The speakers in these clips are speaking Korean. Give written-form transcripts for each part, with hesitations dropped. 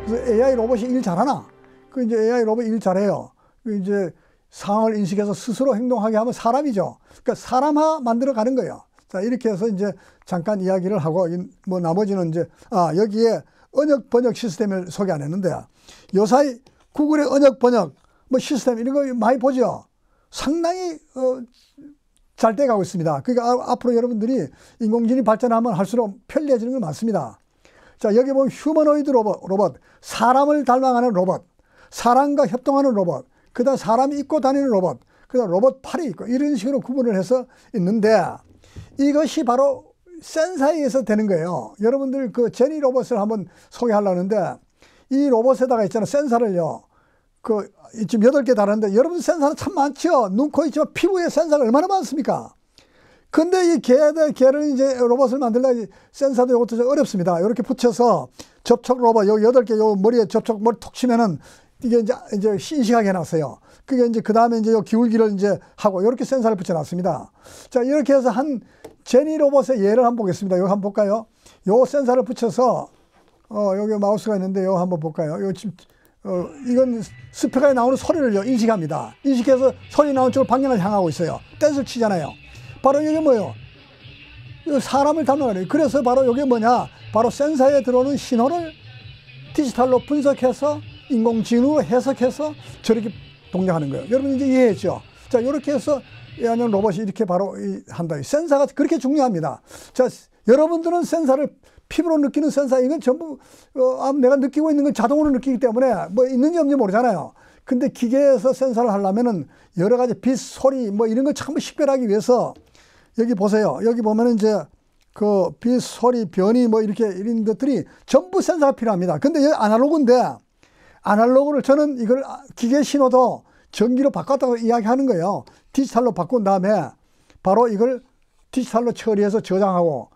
그래서 AI 로봇이 일 잘하나? 그 이제 AI 로봇 일 잘해요. 그 이제 상황을 인식해서 스스로 행동하게 하면 사람이죠. 그러니까 사람화 만들어 가는 거예요. 자, 이렇게 해서 이제 잠깐 이야기를 하고, 뭐 나머지는 이제, 여기에 언역 번역 시스템을 소개 안 했는데, 요사이 구글의 언역 번역, 뭐 시스템 이런 거 많이 보죠. 상당히, 잘 돼가고 있습니다. 그러니까 앞으로 여러분들이 인공지능이 발전하면 할수록 편리해지는 게 많습니다. 자, 여기 보면 휴머노이드 로봇, 사람을 닮아가는 로봇, 사람과 협동하는 로봇, 그 다음 사람이 입고 다니는 로봇, 그 다음 로봇 팔이 있고, 이런 식으로 구분을 해서 있는데, 이것이 바로 센서에 의해서 되는 거예요. 여러분들 그 제니 로봇을 한번 소개하려는데, 이 로봇에다가 있잖아요. 센서를요. 지금 8개 다른데, 여러분 센서는 참 많죠. 눈, 코, 있지만 피부에 센서가 얼마나 많습니까? 근데 이 개를 이제 로봇을 만들려면 센서도 이것도 좀 어렵습니다. 이렇게 붙여서 접촉 로봇, 여기 8개 요 머리에 접촉, 머리 톡 치면은 이게 이제 인식하게 해놨어요. 그게 이제 그 다음에 이제 요 기울기를 이제 하고 이렇게 센서를 붙여놨습니다. 자, 이렇게 해서 한 제니 로봇의 예를 한번 보겠습니다. 여기 한번 볼까요? 요 센서를 붙여서, 여기 마우스가 있는데 요 한번 볼까요? 요 지금, 이건 스피커에 나오는 소리를요, 인식합니다. 인식해서 소리 나오는 쪽으로 방향을 향하고 있어요. 댄스를 치잖아요. 바로 이게 뭐예요? 사람을 닮아가네요. 그래서 바로 이게 뭐냐? 바로 센서에 들어오는 신호를 디지털로 분석해서 인공지능으로 해석해서 저렇게 동작하는 거예요. 여러분 이제 이해했죠? 자, 이렇게 해서 얘는 로봇이 이렇게 바로 한다. 센서가 그렇게 중요합니다. 자, 여러분들은 센서를 피부로 느끼는 센서, 이건 전부 내가 느끼고 있는 건 자동으로 느끼기 때문에 뭐 있는지 없는지 모르잖아요. 근데 기계에서 센서를 하려면은 여러 가지 빛, 소리 뭐 이런 걸 전부 식별하기 위해서 여기 보세요. 여기 보면은 이제 그 빛, 소리, 변이 뭐 이렇게 이런 것들이 전부 센서가 필요합니다. 근데 여기 아날로그인데, 아날로그를 저는 이걸 기계 신호도 전기로 바꿨다고 이야기하는 거예요. 디지털로 바꾼 다음에 바로 이걸 디지털로 처리해서 저장하고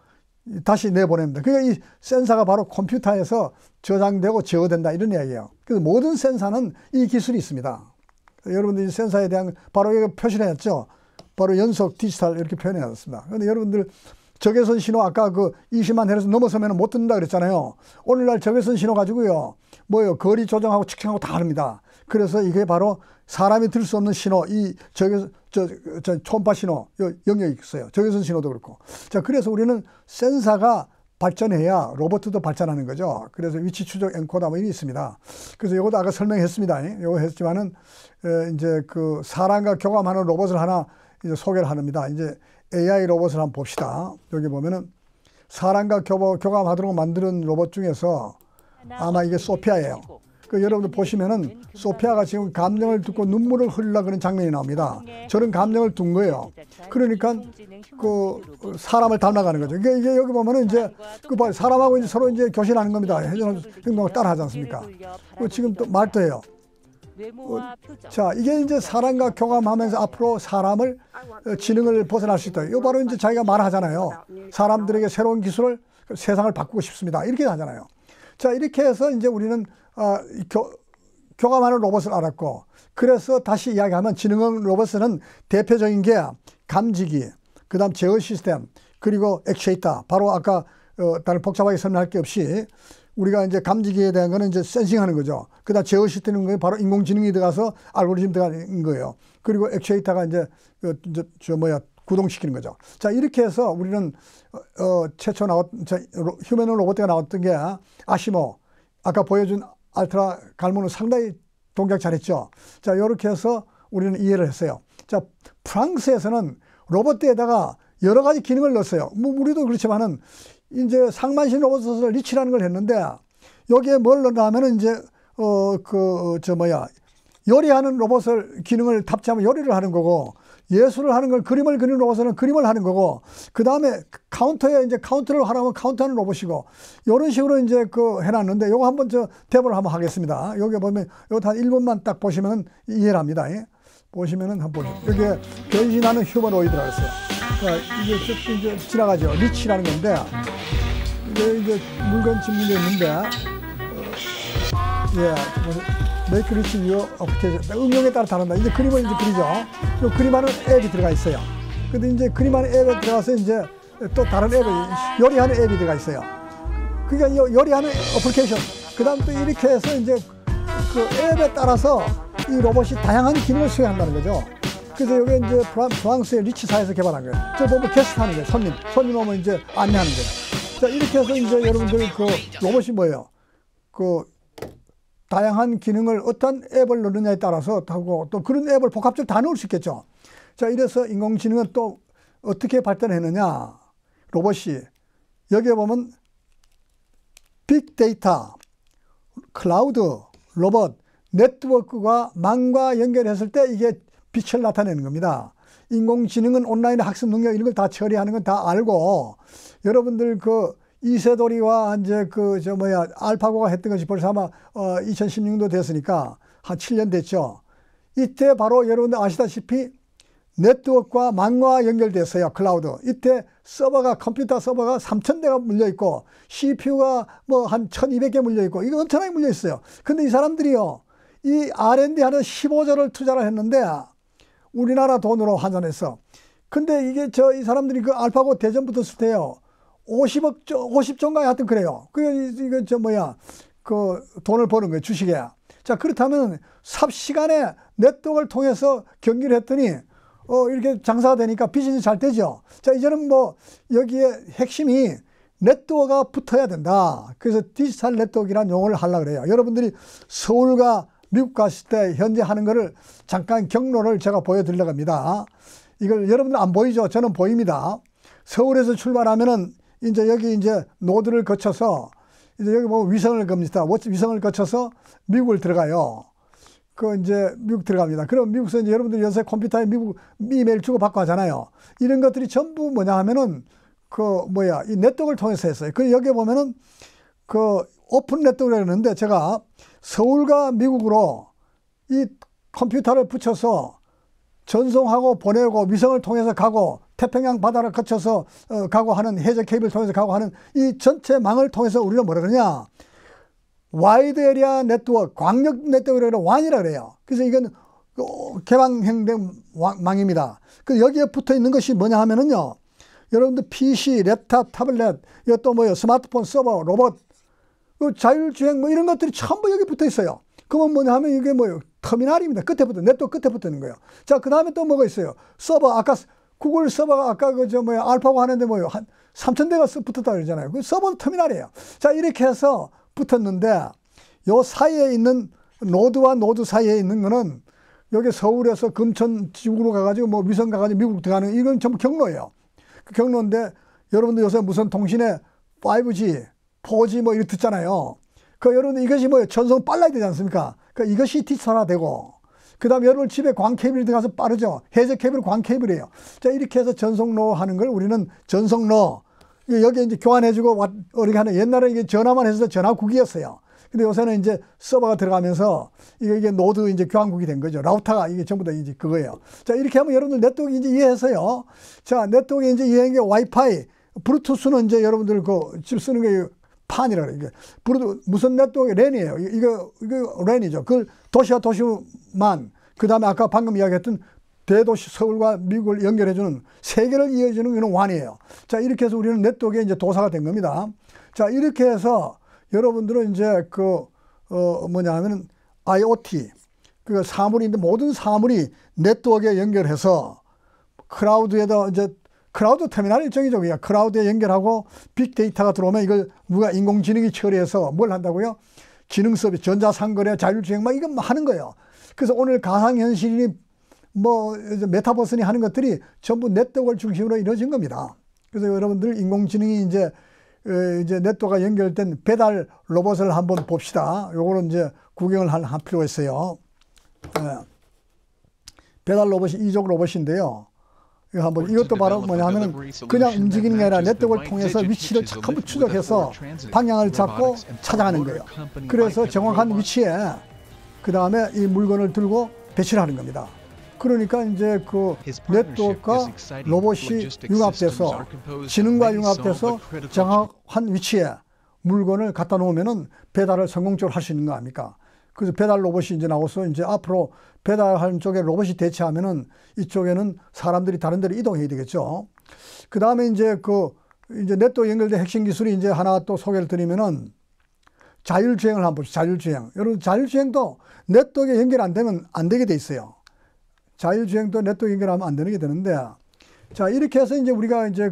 다시 내보냅니다. 그러니까 이 센서가 바로 컴퓨터에서 저장되고 제어된다, 이런 이야기예요. 그래서 모든 센서는 이 기술이 있습니다. 여러분들이 센서에 대한 바로 이거 표시를 했죠. 바로 연속 디지털 이렇게 표현해 놨습니다. 그런데 여러분들 적외선 신호 아까 그 20만 헤르츠 넘어서면 못 듣는다 그랬잖아요. 오늘날 적외선 신호 가지고요, 뭐요, 거리 조정하고 측정하고 다 합니다. 그래서 이게 바로 사람이 들 수 없는 신호, 이 초음파 신호 영역이 있어요. 적외선 신호도 그렇고. 자, 그래서 우리는 센서가 발전해야 로봇도 발전하는 거죠. 그래서 위치 추적 엔코더 뭐 이게 있습니다. 그래서 이것도 아까 설명했습니다. 이거 했지만은 이제 그 사람과 교감하는 로봇을 하나 이제 소개를 합니다. 이제 AI 로봇을 한번 봅시다. 여기 보면은 사람과 교감하도록 만드는 로봇 중에서 아마 이게 소피아예요. 그 여러분들 보시면은 소피아가 지금 감정을 듣고 눈물을 흘리려 그런 장면이 나옵니다. 저런 감정을 둔 거예요. 그러니까 그 사람을 닮아가는 거죠. 이게 여기 보면은 이제 그 봐요. 사람하고 이제 서로 이제 교신하는 겁니다. 행동을 따라 하지 않습니까? 지금 또 말도 해요. 자, 이게 이제 사람과 교감하면서 앞으로 사람을 지능을 벗어날 수 있다. 이거 바로 이제 자기가 말하잖아요. 사람들에게 새로운 기술을, 세상을 바꾸고 싶습니다. 이렇게 하잖아요. 자, 이렇게 해서 이제 우리는 교감하는 로봇을 알았고, 그래서 다시 이야기하면 지능형 로봇은 대표적인 게 감지기, 그 다음 제어 시스템, 그리고 액추에이터. 바로 아까 다른 복잡하게 설명할 게 없이 우리가 이제 감지기에 대한 거는 이제 센싱하는 거죠. 그 다음 제어 시스템은 바로 인공지능이 들어가서 알고리즘 들어가는 거예요. 그리고 액추에이터가 이제 구동시키는 거죠. 자, 이렇게 해서 우리는 최초 휴머노 로봇가 나왔던 게 아시모, 아까 보여준 알트라 갈문은 상당히 동작 잘했죠. 자, 이렇게 해서 우리는 이해를 했어요. 자, 프랑스에서는 로봇대에다가 여러 가지 기능을 넣었어요. 뭐 우리도 그렇지만은 이제 상반신 로봇을 리치라는 걸 했는데, 여기에 뭘 넣냐면은 이제 요리하는 로봇을 기능을 탑재하면 요리를 하는 거고, 예술을 하는 걸, 그림을 그리는 로봇은 그림을 하는 거고, 그 다음에 카운터에 이제 카운터를 하라면 카운터하는 로봇이고, 이런 식으로 이제 해놨는데, 요거 한번 대본을 한번 하겠습니다. 여기 보면, 요거 한 1분만 딱 보시면 이해를 합니다. 예? 보시면은 한번 보세요. 여기에 변신하는 휴머노이드라고 했어요. 자, 이게 지나가죠. 리치라는 건데, 이게 물건 집는 게 있는데, make rich your application. 응용에 따라 다른다. 이제 그림을 이제 그리죠. 요 그림하는 앱이 들어가 있어요. 근데 이제 그림하는 앱에 들어가서 이제 또 다른 앱을 요리하는 앱이 들어가 있어요. 그러니까 요리하는 어플리케이션. 그다음 또 이렇게 해서 이제 그 앱에 따라서 이 로봇이 다양한 기능을 수행한다는 거죠. 그래서 이게 이제 프랑스의 리치사에서 개발한 거예요. 저 보면 게스트 하는 거예요. 손님 오면 이제 안내하는 거예요. 자, 이렇게 해서 이제 여러분들 그 로봇이 뭐예요? 그 다양한 기능을 어떤 앱을 넣느냐에 따라서 하고 또 그런 앱을 복합적으로 다 넣을 수 있겠죠. 자, 이래서 인공지능은 또 어떻게 발전했느냐. 로봇이 여기에 보면 빅데이터, 클라우드, 로봇, 네트워크가 망과 연결했을 때 이게 빛을 나타내는 겁니다. 인공지능은 온라인 학습 능력 이런 걸 다 처리하는 건 다 알고 여러분들 그 이세돌이와 이제 그 알파고가 했던 것이 벌써 아마 2016년도 됐으니까 한 7년 됐죠. 이때 바로 여러분들 아시다시피 네트워크와 망과 연결됐어요. 클라우드. 이때 컴퓨터 서버가 3,000대가 물려있고 CPU가 뭐 한 1,200개 물려있고 이거 엄청나게 물려있어요. 근데 이 사람들이요. 이 R&D 하는 15조를 투자를 했는데 우리나라 돈으로 환산했어. 근데 이게 이 사람들이 그 알파고 대전 붙었을 때요. 50조인가 하여튼 그래요. 이거 그 돈을 버는 거예요. 주식에. 자, 그렇다면 삽시간에 네트워크를 통해서 경기를 했더니 이렇게 장사가 되니까 비즈니스 잘 되죠. 자, 이제는 뭐 여기에 핵심이 네트워크가 붙어야 된다. 그래서 디지털 네트워크라는 용어를 하려고 그래요. 여러분들이 서울과 미국 갔을 때 현재 하는 거를 잠깐 경로를 제가 보여드리려고 합니다. 이걸 여러분들 안 보이죠? 저는 보입니다. 서울에서 출발하면은 이제 여기 이제 노드를 거쳐서 이제 여기 보면 위성을 겁니다. 위성을 거쳐서 미국을 들어가요. 이제 미국 들어갑니다. 그럼 미국에서 이제 여러분들 요새 컴퓨터에 미국 이메일 주고받고 하잖아요. 이런 것들이 전부 뭐냐 하면은 이 네트워크를 통해서 했어요. 여기에 보면은 오픈 네트워크라고 하는데 제가 서울과 미국으로 이 컴퓨터를 붙여서 전송하고 보내고 위성을 통해서 가고 태평양 바다를 거쳐서 가고 하는 해저 케이블을 통해서 가고 하는 이 전체 망을 통해서 우리는 뭐라 그러냐? 와이드 에리아 네트워크, 광역 네트워크를 WAN이라 그래요. 그래서 이건 개방형된 망입니다. 여기에 붙어 있는 것이 뭐냐 하면은요. 여러분들 PC, 랩탑, 타블렛, 이것도 스마트폰, 서버, 로봇, 자율주행 이런 것들이 전부 여기 붙어 있어요. 그러면 뭐냐 하면 이게 터미널입니다. 끝에 붙어, 네트워크 끝에 붙어 있는 거예요. 자, 그 다음에 또 뭐가 있어요? 서버, 아까 구글 서버가 아까 알파고 하는데 한 3,000대가 붙었다 그러잖아요. 그 서버는 터미널이에요. 자, 이렇게 해서 붙었는데 요 사이에 있는 노드와 노드 사이에 있는 거는 여기 서울에서 금천 지구로 가가지고 위성 가가지고 미국 들어가는 이건 전부 경로예요. 그 경로인데 여러분들 요새 무선 통신에 5G, 4G 이렇게 듣잖아요. 여러분들 이것이 전송 빨라야 되지 않습니까? 이것이 디지털화되고 그 다음에 여러분 집에 광 케이블이 들어가서 빠르죠. 해저 케이블 광 케이블이에요. 자, 이렇게 해서 전송로 하는 걸 우리는 전송로 여기 이제 교환해주고 이렇게 하는 옛날에 이게 전화만 해서 전화국이었어요. 근데 요새는 이제 서버가 들어가면서 이게 노드 이제 교환국이 된 거죠. 라우터가 이게 전부 다 이제 그거예요. 자, 이렇게 하면 여러분들 네트워크 이제 이해해서요. 자, 네트워크 이제 이해한 게 와이파이, 블루투스는 이제 여러분들 집 쓰는 게 판이라 그래요. 무슨 네트워크 랜이에요. 이거 랜이죠. 그걸 도시와 도시만, 그 다음에 아까 방금 이야기했던 대도시 서울과 미국을 연결해주는 세계를 이어주는 이런 WAN이에요. 자, 이렇게 해서 우리는 네트워크에 이제 도사가 된 겁니다. 자, 이렇게 해서 여러분들은 이제 뭐냐 하면은 IoT, 사물인데 모든 사물이 네트워크에 연결해서 클라우드에다 이제 클라우드 터미널 일종이죠. 그냥 클라우드에 연결하고 빅데이터가 들어오면 이걸 누가 인공지능이 처리해서 뭘 한다고요? 지능 서비스, 전자상거래, 자율주행 이거 하는 거예요. 그래서 오늘 가상현실이 메타버스니 하는 것들이 전부 네트워크를 중심으로 이루어진 겁니다. 그래서 여러분들 인공지능이 이제 네트워크가 연결된 배달 로봇을 한번 봅시다. 요거는 이제 구경을 할 필요가 있어요. 배달 로봇이 이족 로봇인데요. 이것도 바로 뭐냐면 그냥 움직이는 게 아니라 네트워크를 통해서 위치를 전부 추적해서 방향을 잡고 찾아가는 거예요. 그래서 정확한 위치에 그 다음에 이 물건을 들고 배치를 하는 겁니다. 그러니까 이제 네트워크가 로봇이 융합돼서 지능과 융합돼서 정확한 위치에 물건을 갖다 놓으면은 배달을 성공적으로 할 수 있는 거 아닙니까? 그래서 배달 로봇이 이제 나와서 이제 앞으로 배달하는 쪽에 로봇이 대체하면은 이쪽에는 사람들이 다른 데로 이동해야 되겠죠. 그 다음에 이제 이제 네트워크 연결된 핵심 기술이 이제 하나 또 소개를 드리면은 자율주행을 한번 보시죠. 자율주행. 여러분, 자율주행도 네트워크에 연결 안 되면 안 되게 돼 있어요. 자율주행도 네트워크 연결하면 안 되게 되는데, 자, 이렇게 해서 이제 우리가 이제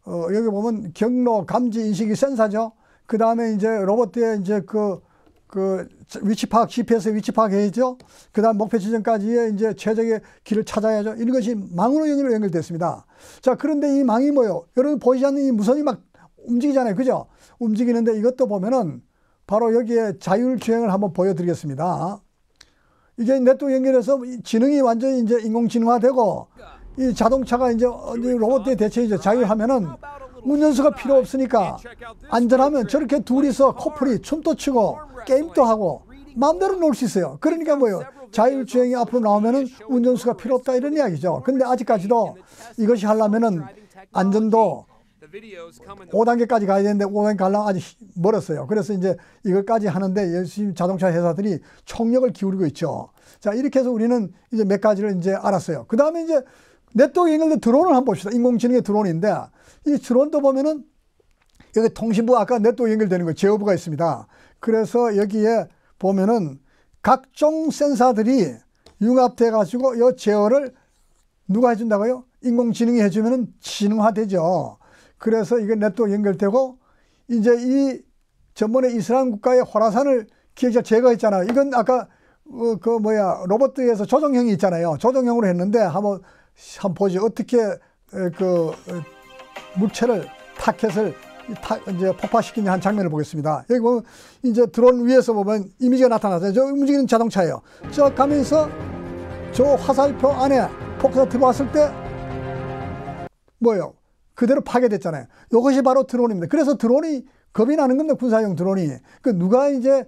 여기 보면 경로, 감지, 인식이 센서죠. 그 다음에 이제 로봇에 이제 위치 파악, GPS 위치 파악 해야죠. 그 다음 목표 지점까지의 이제 최적의 길을 찾아야죠. 이런 것이 망으로 연결됐습니다. 자, 그런데 이 망이 뭐요? 여러분 보이지 않는 이 무선이 막 움직이잖아요. 그죠? 움직이는데 이것도 보면은 바로 여기에 자율주행을 한번 보여드리겠습니다. 이게 네트워크 연결해서 지능이 완전히 이제 인공지능화되고 이 자동차가 이제 로봇에 대체이죠. 자율하면은 운전수가 필요 없으니까 안전하면 저렇게 둘이서 코풀이 춤도 추고 게임도 하고 마음대로 놀 수 있어요. 그러니까 뭐예요? 자율주행이 앞으로 나오면은 운전수가 필요 없다 이런 이야기죠. 근데 아직까지도 이것이 하려면은 안전도 5단계까지 가야 되는데 5단계 가려면 아직 멀었어요. 그래서 이제 이것까지 하는데 열심히 자동차 회사들이 총력을 기울이고 있죠. 자, 이렇게 해서 우리는 이제 몇 가지를 이제 알았어요. 그 다음에 이제 네트워크 연결된 드론을 한번 봅시다. 인공지능의 드론인데 이 드론도 보면은 여기 통신부 아까 네트워크 연결되는 거 제어부가 있습니다. 그래서 여기에 보면은 각종 센서들이 융합돼 가지고 이 제어를 누가 해준다고요? 인공지능이 해주면은 지능화되죠. 그래서 이게 네트워크 연결되고 이제 이 전번에 이슬람 국가의 호라산을 기획자 제거했잖아요. 이건 아까 로봇에서 조정형이 있잖아요. 조정형으로 했는데 한번 보죠. 어떻게 물체를 타켓을 이제 폭파시키냐 한 장면을 보겠습니다. 여기 보면 이제 드론 위에서 보면 이미지가 나타나서 저 움직이는 자동차예요. 저 가면서 저 화살표 안에 폭탄이 들어왔을 때 뭐예요? 그대로 파괴됐잖아요. 이것이 바로 드론입니다. 그래서 드론이 겁이 나는 겁니다. 군사용 드론이. 누가 이제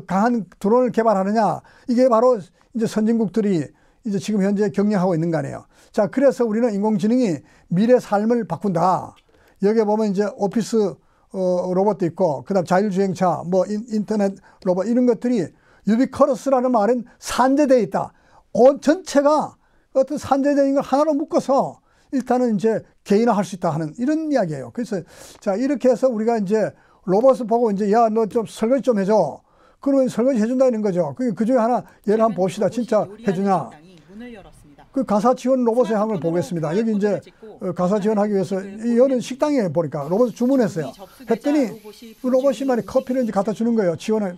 강한 드론을 개발하느냐? 이게 바로 이제 선진국들이 이제 지금 현재 경영하고 있는 거 아니에요. 자, 그래서 우리는 인공지능이 미래 삶을 바꾼다. 여기에 보면 이제 오피스 로봇도 있고, 그 다음 자율주행차, 인터넷 로봇 이런 것들이 유비쿼러스라는 말은 산재되어 있다. 온 전체가 어떤 산재되는 걸 하나로 묶어서 일단은 이제 개인화할 수 있다 하는 이런 이야기예요. 그래서 자, 이렇게 해서 우리가 이제 로봇을 보고 이제 야, 너 좀 설거지 좀 해줘. 그러면 설거지 해준다는 거죠. 그 중에 하나 예를 한번 봅시다. 진짜 해주냐. 그 가사 지원 로봇의 항을 보겠습니다. 여기 이제 가사 지원하기 위해서 이거는 식당에 보니까 로봇을 주문했어요. 했더니 그 로봇이 말이 커피를 이제 갖다 주는 거예요. 지원을.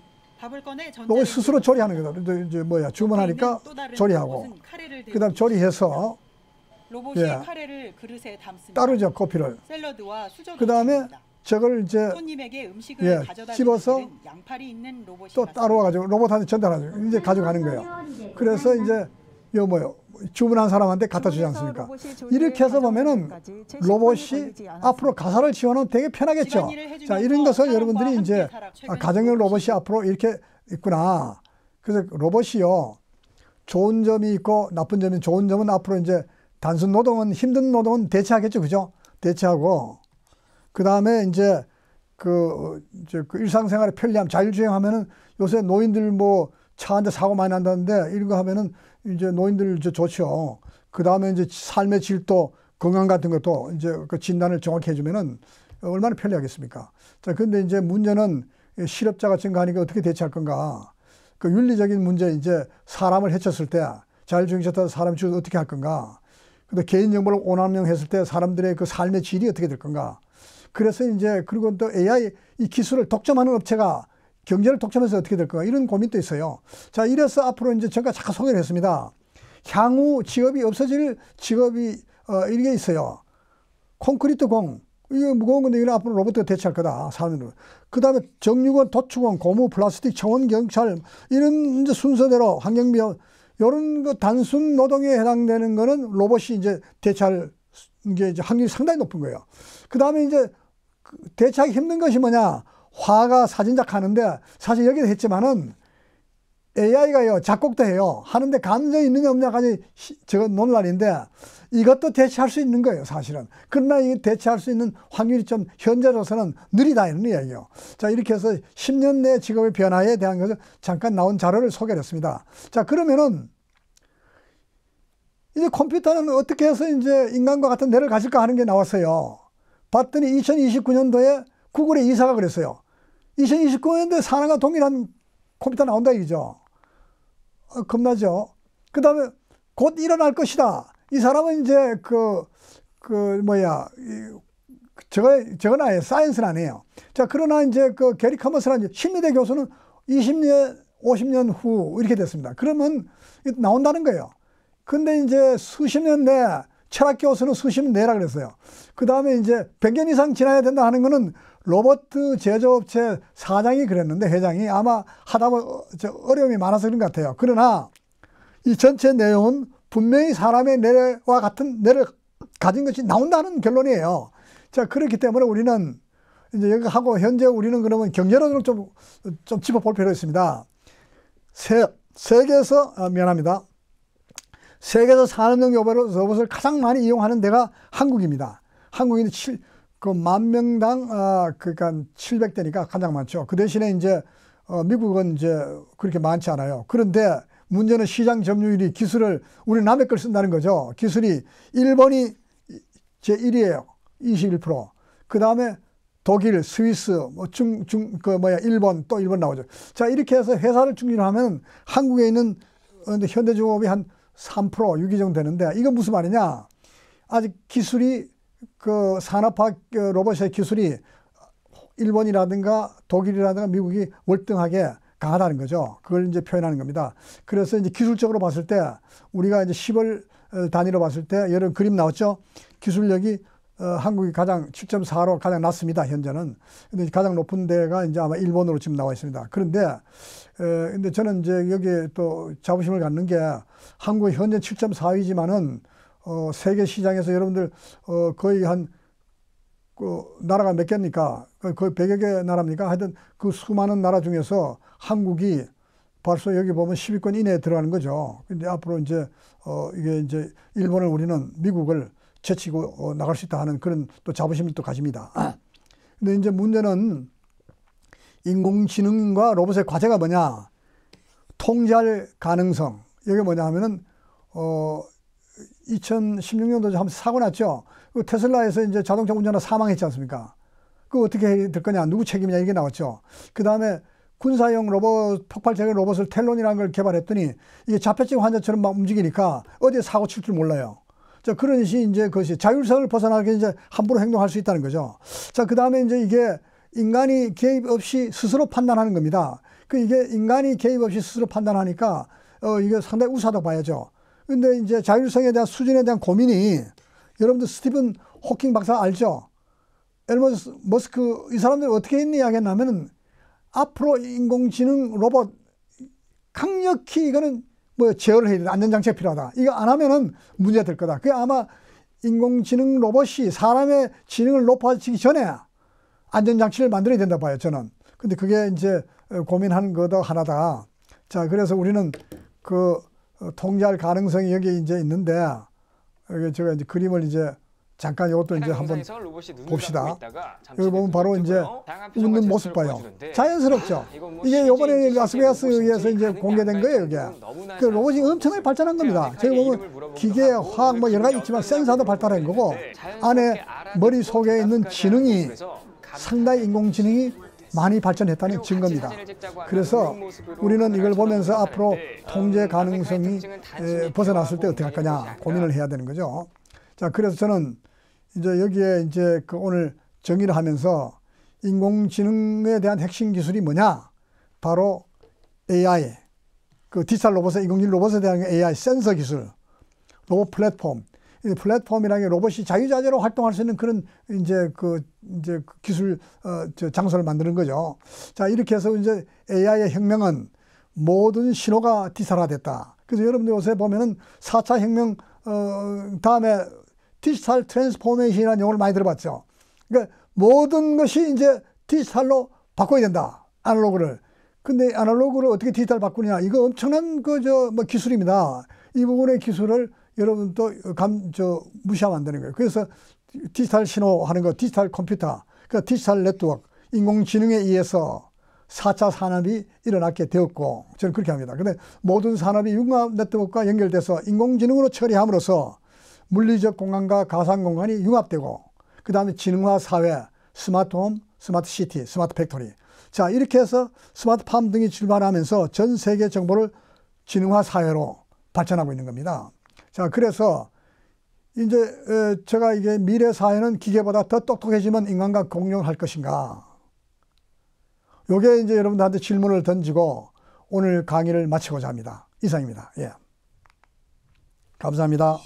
로봇 스스로 조리하는 거다. 이제 주문하니까 조리하고. 그다음 조리해서 로봇이 카레를 그릇에 담습니다. 따르죠, 커피를. 샐러드와 수저로 그다음에 저걸 이제 손님에게 음식을 가져다 씹어서 양팔이 있는 로봇이 또 따로 와가지고 로봇한테 전달하죠. 이제 가져가는 거예요. 그래서 이제 주문한 사람한테 갖다 주지 않습니까? 이렇게 해서 보면은 로봇이 앞으로 가사를 지원하면 되게 편하겠죠. 자, 이런 것을 여러분들이 이제 가정용 로봇이 앞으로 이렇게 있구나. 그래서 로봇이요, 좋은 점이 있고 나쁜 점이, 좋은 점은 앞으로 이제 단순 노동은, 힘든 노동은 대체하겠죠. 그죠? 대체하고, 그 다음에 이제 일상생활의 편리함, 자율주행하면은 요새 노인들 차 한 대 사고 많이 난다는데 이런 거 하면은 이제 노인들 좋죠. 그 다음에 이제 삶의 질도, 건강 같은 것도 이제 그 진단을 정확히 해주면은 얼마나 편리하겠습니까? 자, 근데 이제 문제는 실업자가 증가하니까 어떻게 대처할 건가? 그 윤리적인 문제, 이제 사람을 해쳤을 때 자율주행차 타서 사람 죽어서 어떻게 할 건가? 근데 개인정보를 오남용했을 때 사람들의 그 삶의 질이 어떻게 될 건가? 그래서 이제 그리고 또 AI 이 기술을 독점하는 업체가 경제를 독점해서 어떻게 될 건가? 이런 고민도 있어요. 자, 이래서 앞으로 이제 제가 잠깐 소개를 했습니다. 향후 직업이 없어질 직업이 이게 있어요. 콘크리트 공. 이게 무거운 건데 이건 앞으로 로봇가 대체할 거다. 사람들은. 그 다음에 정유건, 도축원, 고무, 플라스틱, 청원, 경찰 이런 이제 순서대로 환경비용 이런 거 단순 노동에 해당되는 거는 로봇이 이제 대체할 게 이제 확률이 상당히 높은 거예요. 그 다음에 이제 대체하기 힘든 것이 뭐냐? 화가 사진작 하는데 사실 여기도 했지만은 AI가요, 작곡도 해요. 하는데 감정이 있느냐 없느냐까지 저거 논란인데 이것도 대체할 수 있는 거예요, 사실은. 그러나 이 대체할 수 있는 확률이 좀 현재로서는 느리다 이런 이야기예요. 자, 이렇게 해서 10년 내 직업의 변화에 대한 것을 잠깐 나온 자료를 소개를 했습니다. 자, 그러면은 이제 컴퓨터는 어떻게 해서 이제 인간과 같은 뇌를 가질까 하는 게 나왔어요. 봤더니 2029년도에 구글의 이사가 그랬어요. 2029년도에 사람과 동일한 컴퓨터 나온다 이거죠. 겁나죠. 그 다음에 곧 일어날 것이다. 이 사람은 이제 저건 아니에요. 사이언스는 아니에요. 자, 그러나 이제 그 게리 커머스라는 심리대 교수는 20년, 50년 후 이렇게 됐습니다. 그러면 나온다는 거예요. 근데 이제 수십 년 내, 철학 교수는 수십 년 내라 그랬어요. 그 다음에 이제 100년 이상 지나야 된다 하는 거는 로봇 제조업체 사장이 그랬는데, 회장이 아마 하다 보면 어려움이 많아서 그런 것 같아요. 그러나 이 전체 내용은 분명히 사람의 뇌와 같은 뇌를 가진 것이 나온다는 결론이에요. 자, 그렇기 때문에 우리는 이제 여기 하고 현재 우리는 그러면 경제론을 좀 짚어볼 필요가 있습니다. 세계에서 산업용 로봇을 가장 많이 이용하는 데가 한국입니다. 한국인이 10,000명당 그러니까 700대니까 가장 많죠. 그 대신에 이제 미국은 이제 그렇게 많지 않아요. 그런데 문제는 시장 점유율이 기술을 우리 남의 걸 쓴다는 거죠. 기술이 일본이 제1위예요. 21%. 그 다음에 독일, 스위스, 일본, 또 일본 나오죠. 자, 이렇게 해서 회사를 중심하면 한국에 있는 현대중공업이 한 3%, 6위 정도 되는데, 이건 무슨 말이냐? 아직 기술이 그 산업화 로봇의 기술이 일본이라든가 독일이라든가 미국이 월등하게 강하다는 거죠. 그걸 이제 표현하는 겁니다. 그래서 이제 기술적으로 봤을 때 우리가 이제 10월 단위로 봤을 때 여러 그림 나왔죠. 기술력이 한국이 가장 7.4로 가장 낮습니다. 현재는. 근데 가장 높은 데가 이제 아마 일본으로 지금 나와 있습니다. 그런데 근데 저는 이제 여기에 또 자부심을 갖는 게 한국이 현재 7.4위지만은 세계 시장에서 여러분들 거의 한 나라가 몇 개입니까? 거의 100여 개 나라입니까? 하여튼 그 수많은 나라 중에서 한국이 벌써 여기 보면 10위권 이내에 들어가는 거죠. 근데 앞으로 이제 이게 이제 일본을 우리는 미국을 제치고 나갈 수 있다 하는 그런 또 자부심을 또 가집니다. 근데 이제 문제는 인공지능과 로봇의 과제가 뭐냐? 통제할 가능성. 이게 뭐냐 하면은 2016년도에 한번 사고 났죠. 그 테슬라에서 이제 자동차 운전하다 사망했지 않습니까? 그거 어떻게 해야 될 거냐? 누구 책임이냐? 이게 나왔죠. 그 다음에 군사용 로봇, 폭발적인 로봇을 텔론이라는 걸 개발했더니 이게 자폐증 환자처럼 막 움직이니까 어디에 사고 칠 줄 몰라요. 자, 그런 시 이제 그것이 자율성을 벗어나게 이제 함부로 행동할 수 있다는 거죠. 자, 그 다음에 이제 이게 인간이 개입 없이 스스로 판단하는 겁니다. 이게 인간이 개입 없이 스스로 판단하니까 이게 상당히 우수하다고 봐야죠. 근데 이제 자율성에 대한 수준에 대한 고민이, 여러분들 스티븐 호킹 박사 알죠? 앨런 머스크 이 사람들이 어떻게 했니 하겠냐면은 앞으로 인공지능 로봇 강력히 이거는 제어를 해야 된다. 안전장치가 필요하다. 이거 안 하면은 문제가 될 거다. 그게 아마 인공지능 로봇이 사람의 지능을 높아지기 전에 안전장치를 만들어야 된다 봐요, 저는. 근데 그게 이제 고민하는 것도 하나다. 자, 그래서 우리는 그 통제할 가능성이 여기 이제 있는데, 여기 제가 이제 그림을 이제 잠깐 이것도 이제 한번 봅시다. 여기 보면 바로 이제 웃는 모습 봐요. 자연스럽죠. 이게 이번에 라스베가스에서 이제 공개된 거예요, 이게. 그 로봇이 엄청나게 발전한 겁니다. 저기 보면 기계, 화학 뭐 여러 가지 있지만 센서도 발달한 거고, 안에 머릿속에 있는 지능이 상당히 인공지능이 많이 발전했다는 증거입니다. 그래서 우리는 이걸 보면서 앞으로 통제 가능성이 벗어났을 때 어떻게 할 거냐 고민을 해야 되는 거죠. 자, 그래서 저는 이제 여기에 이제 오늘 정의를 하면서 인공지능에 대한 핵심 기술이 뭐냐? 바로 AI, 그 디지털 로봇의 인공지능 로봇에 대한 AI 센서 기술, 로봇 플랫폼. 플랫폼이라는 게 로봇이 자유자재로 활동할 수 있는 그런 이제 그 기술 장소를 만드는 거죠. 자, 이렇게 해서 이제 AI의 혁명은 모든 신호가 디지털화됐다. 그래서 여러분들 요새 보면은 4차 혁명 다음에 디지털 트랜스포메이션이라는 용어를 많이 들어봤죠. 그러니까 모든 것이 이제 디지털로 바꿔야 된다. 아날로그를. 근데 아날로그를 어떻게 디지털 바꾸느냐? 이거 엄청난 뭐 기술입니다. 이 부분의 기술을 여러분 또 무시하면 안 되는 거예요. 그래서 디지털 신호하는 거, 디지털 컴퓨터, 그러니까 디지털 네트워크, 인공지능에 의해서 4차 산업이 일어나게 되었고, 저는 그렇게 합니다. 근데 모든 산업이 융합 네트워크와 연결돼서 인공지능으로 처리함으로써 물리적 공간과 가상 공간이 융합되고, 그 다음에 지능화 사회, 스마트홈, 스마트 시티, 스마트 팩토리. 자, 이렇게 해서 스마트팜 등이 출발하면서 전 세계 정보를 지능화 사회로 발전하고 있는 겁니다. 자, 그래서 이제 제가 이게 미래 사회는 기계보다 더 똑똑해지면 인간과 공존할 것인가? 요게 이제 여러분들한테 질문을 던지고 오늘 강의를 마치고자 합니다. 이상입니다. 예. 감사합니다.